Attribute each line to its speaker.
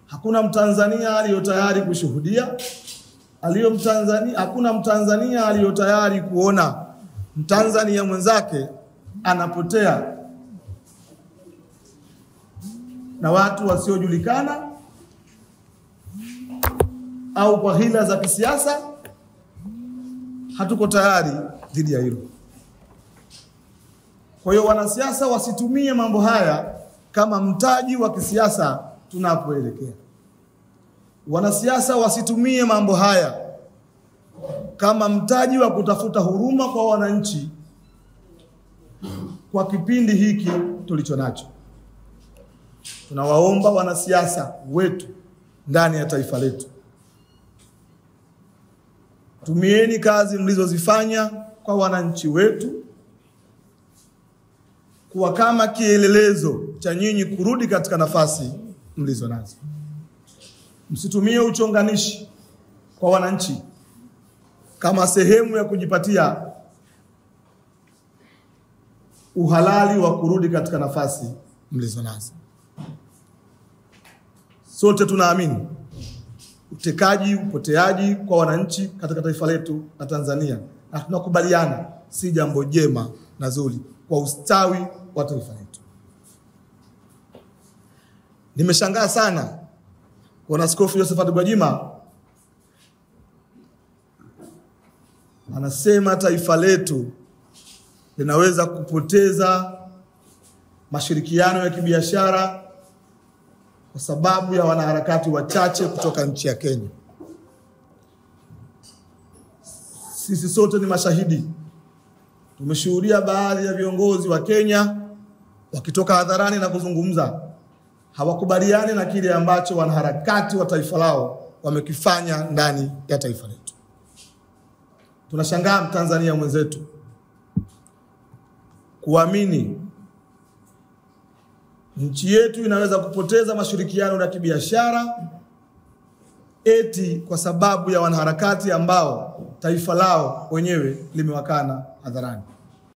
Speaker 1: Hakuna Mtanzania aliyotayari kushuhudia, hakuna Mtanzania aliyotayari kuona Mtanzania mwenzake anapotea na watu wasiojulikana au kwa hila za kisiasa. Hatuko tayari dhidi ya hilo. Kwa hiyo wanasiasa wasitumie mambo haya kama mtaji wa kisiasa tunapoelekea. Wanasiasa wasitumie mambo haya kama mtaji wa kutafuta huruma kwa wananchi kwa kipindi hiki tulicho nacho. Tunawaomba wanasiasa wetu ndani ya taifa letu, tumieni kazi mlizozifanya kwa wananchi wetu kuwa kama kielelezo cha nyinyi kurudi katika nafasi mlizo nazo. Msitumie uchonganishi kwa wananchi kama sehemu ya kujipatia uhalali wa kurudi katika nafasi mlizo nazo. Sote tunaamini utekaji, upoteaji kwa wananchi katika taifa letu la Tanzania, na tunakubaliana si jambo jema na zuri kwa ustawi wa taifa letu. Nimeshangaa sana kuona Askofu Josephat Gwajima anasema taifa letu linaweza kupoteza mashirikiano ya kibiashara kwa sababu ya wanaharakati wachache kutoka nchi ya Kenya. Sisi sote ni mashahidi. Tumeshuhudia baadhi ya viongozi wa Kenya wakitoka hadharani na kuzungumza hawakubaliani na kile ambacho wanaharakati wa taifa lao wamekifanya ndani ya taifa letu. Tunashangaa Mtanzania mwenzetu kuamini nchi yetu inaweza kupoteza mashirikiano ya kibiashara eti kwa sababu ya wanaharakati ambao taifa lao wenyewe limewakana hadharani.